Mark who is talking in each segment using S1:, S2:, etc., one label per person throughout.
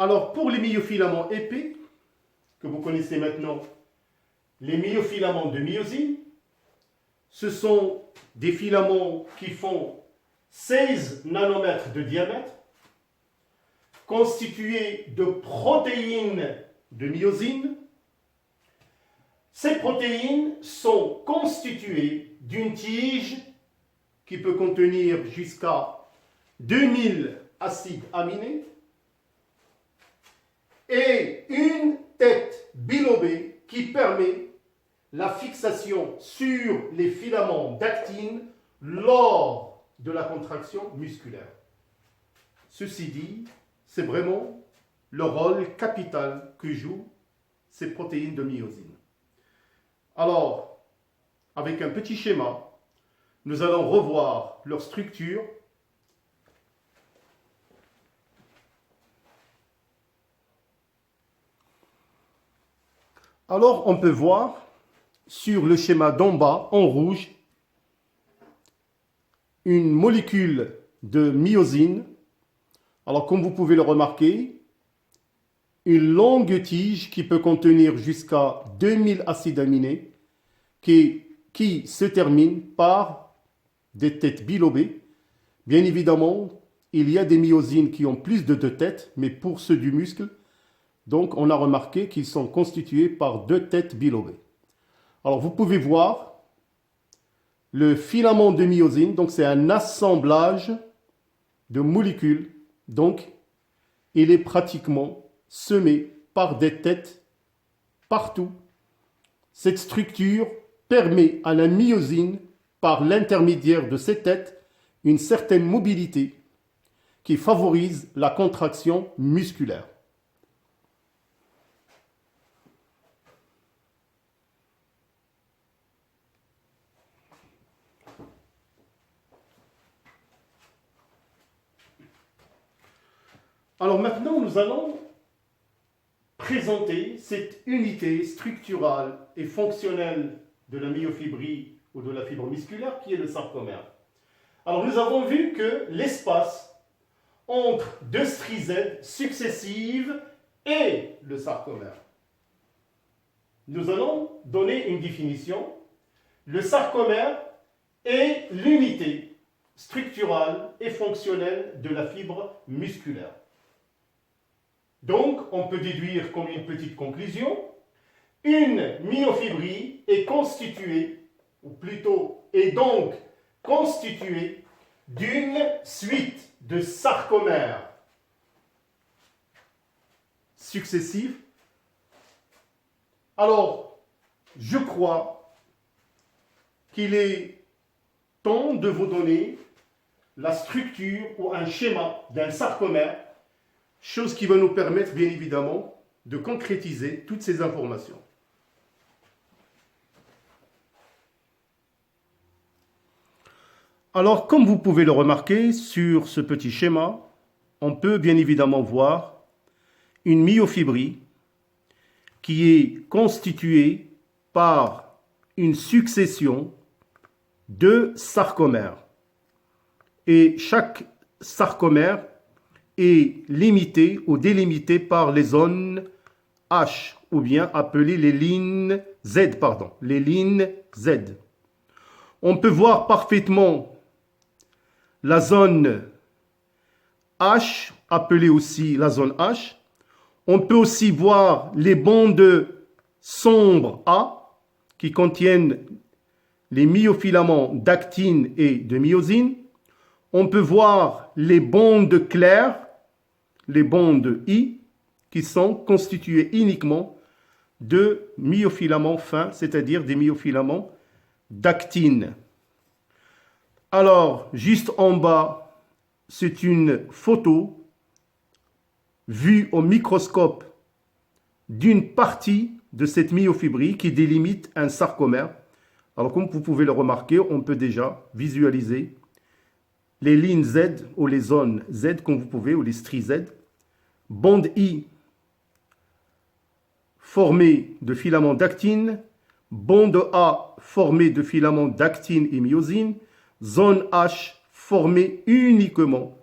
S1: Alors, pour les myofilaments épais, que vous connaissez maintenant, les myofilaments de myosine, ce sont des filaments qui font 16 nanomètres de diamètre, constitués de protéines de myosine. Ces protéines sont constituées d'une tige qui peut contenir jusqu'à 2000 acides aminés et une tête bilobée qui permet la fixation sur les filaments d'actine lors de la contraction musculaire. Ceci dit, c'est vraiment le rôle capital que jouent ces protéines de myosine. Alors, avec un petit schéma, nous allons revoir leur structure. Alors, on peut voir sur le schéma d'en bas, en rouge, une molécule de myosine. Alors, comme vous pouvez le remarquer, une longue tige qui peut contenir jusqu'à 2000 acides aminés qui se termine par des têtes bilobées. Bien évidemment, il y a des myosines qui ont plus de 2 têtes, mais pour ceux du muscle, donc on a remarqué qu'ils sont constitués par 2 têtes bilobées. Alors vous pouvez voir le filament de myosine, donc c'est un assemblage de molécules, donc il est pratiquement semé par des têtes partout. Cette structure permet à la myosine, par l'intermédiaire de ces têtes, une certaine mobilité qui favorise la contraction musculaire. Alors maintenant, nous allons présenter cette unité structurale et fonctionnelle de la myofibrie ou de la fibre musculaire qui est le sarcomère. Alors nous avons vu que l'espace entre 2 stries successives et le sarcomère. Nous allons donner une définition. Le sarcomère est l'unité structurale et fonctionnelle de la fibre musculaire. Donc, on peut déduire comme une petite conclusion, une myofibrie est constituée, ou plutôt est donc constituée d'une suite de sarcomères successifs. Alors, je crois qu'il est temps de vous donner la structure ou un schéma d'un sarcomère, chose qui va nous permettre, bien évidemment, de concrétiser toutes ces informations. Alors, comme vous pouvez le remarquer sur ce petit schéma, on peut bien évidemment voir une myofibrie qui est constituée par une succession de sarcomères. Et chaque sarcomère est limité ou délimité par les zones H, ou bien appelées les lignes Z, les lignes Z. On peut voir parfaitement la zone H, appelée aussi la zone H. On peut aussi voir les bandes sombres A, qui contiennent les myofilaments d'actine et de myosine. On peut voir les bandes claires, les bandes I, qui sont constituées uniquement de myofilaments fins, c'est-à-dire des myofilaments d'actine. Alors, juste en bas, c'est une photo vue au microscope d'une partie de cette myofibrie qui délimite un sarcomère. Alors, comme vous pouvez le remarquer, on peut déjà visualiser les lignes Z ou les zones Z, comme vous pouvez, ou les stries Z. Bande I formée de filaments d'actine. Bande A formée de filaments d'actine et myosine. Zone H formée uniquement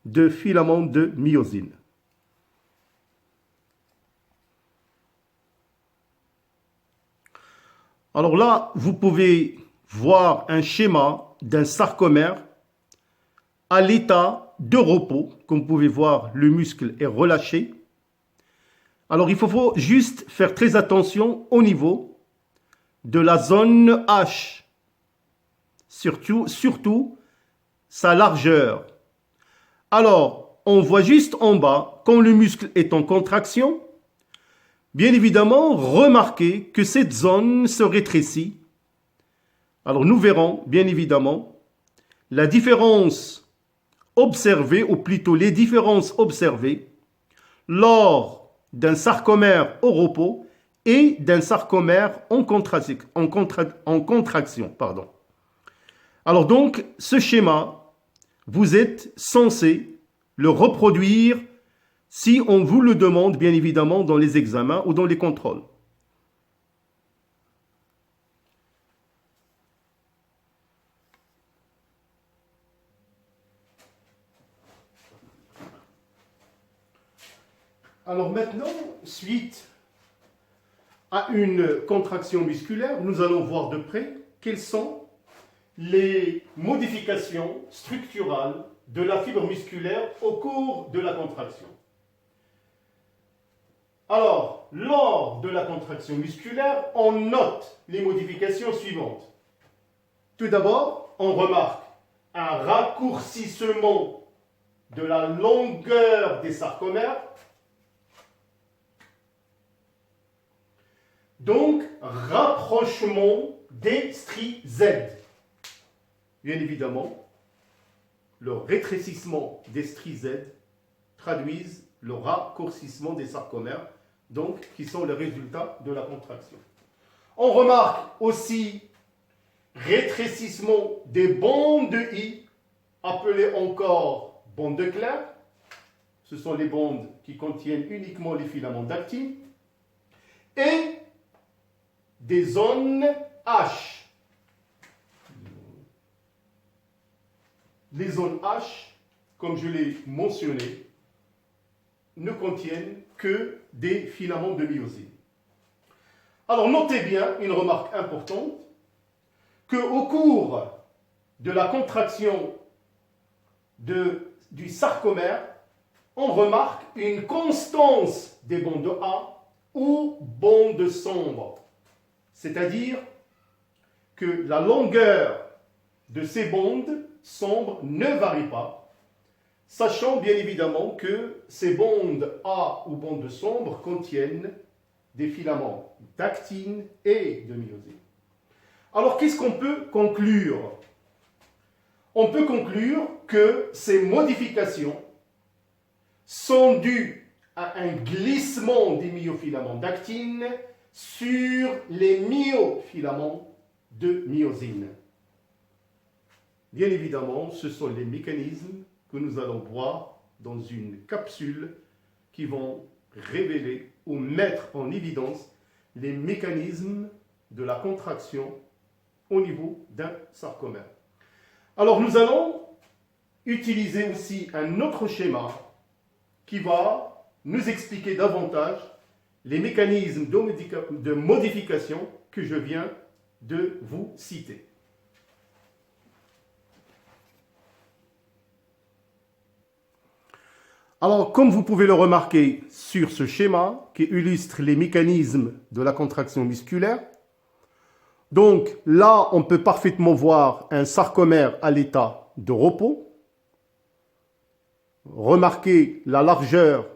S1: de filaments de myosine. Alors là, vous pouvez voir un schéma d'un sarcomère à l'état de repos. Comme vous pouvez voir, le muscle est relâché. Alors il faut juste faire très attention au niveau de la zone H, surtout sa largeur. Alors, on voit juste en bas, quand le muscle est en contraction, bien évidemment, remarquez que cette zone se rétrécit. Alors nous verrons, bien évidemment, la différence observée, ou plutôt les différences observées, lors d'un sarcomère au repos et d'un sarcomère en contraction. Pardon. Alors donc, ce schéma, vous êtes censé le reproduire si on vous le demande, bien évidemment, dans les examens ou dans les contrôles. Alors maintenant, suite à une contraction musculaire, nous allons voir de près quelles sont les modifications structurales de la fibre musculaire au cours de la contraction. Alors, lors de la contraction musculaire, on note les modifications suivantes. Tout d'abord, on remarque un raccourcissement de la longueur des sarcomères. Donc, rapprochement des stries Z. Bien évidemment, le rétrécissement des stries Z traduisent le raccourcissement des sarcomères, donc qui sont les résultats de la contraction. On remarque aussi rétrécissement des bandes I, appelées encore bandes claires. Ce sont les bandes qui contiennent uniquement les filaments d'actine. Et des zones H. Les zones H, comme je l'ai mentionné, ne contiennent que des filaments de myosine. Alors notez bien une remarque importante, qu'au cours de la contraction du sarcomère, on remarque une constance des bandes A ou bandes sombres. C'est-à-dire que la longueur de ces bandes sombres ne varie pas, sachant bien évidemment que ces bandes A ou bandes sombres contiennent des filaments d'actine et de myosine. Alors qu'est-ce qu'on peut conclure? On peut conclure que ces modifications sont dues à un glissement des myofilaments d'actine sur les myofilaments de myosine. Bien évidemment, ce sont les mécanismes que nous allons voir dans une capsule qui vont révéler ou mettre en évidence les mécanismes de la contraction au niveau d'un sarcomère. Alors nous allons utiliser aussi un autre schéma qui va nous expliquer davantage les mécanismes de modification que je viens de vous citer. Alors, comme vous pouvez le remarquer sur ce schéma qui illustre les mécanismes de la contraction musculaire, donc là, on peut parfaitement voir un sarcomère à l'état de repos. Remarquez la largeur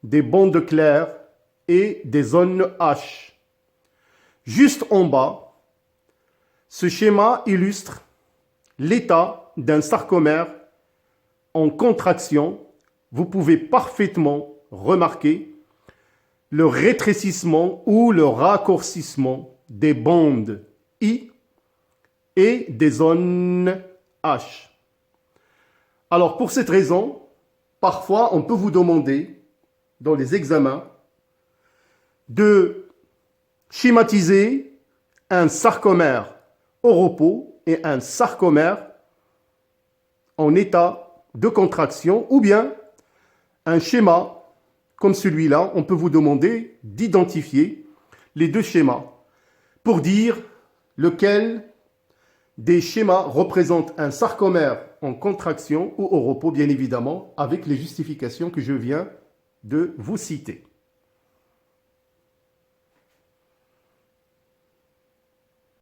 S1: des bandes claires et des zones H. Juste en bas, ce schéma illustre l'état d'un sarcomère en contraction. Vous pouvez parfaitement remarquer le rétrécissement ou le raccourcissement des bandes I et des zones H. Alors, pour cette raison, parfois, on peut vous demander, dans les examens, de schématiser un sarcomère au repos et un sarcomère en état de contraction, ou bien un schéma comme celui-là, on peut vous demander d'identifier les deux schémas. pour dire lequel des schémas représente un sarcomère en contraction ou au repos, bien évidemment, avec les justifications que je viens de vous citer.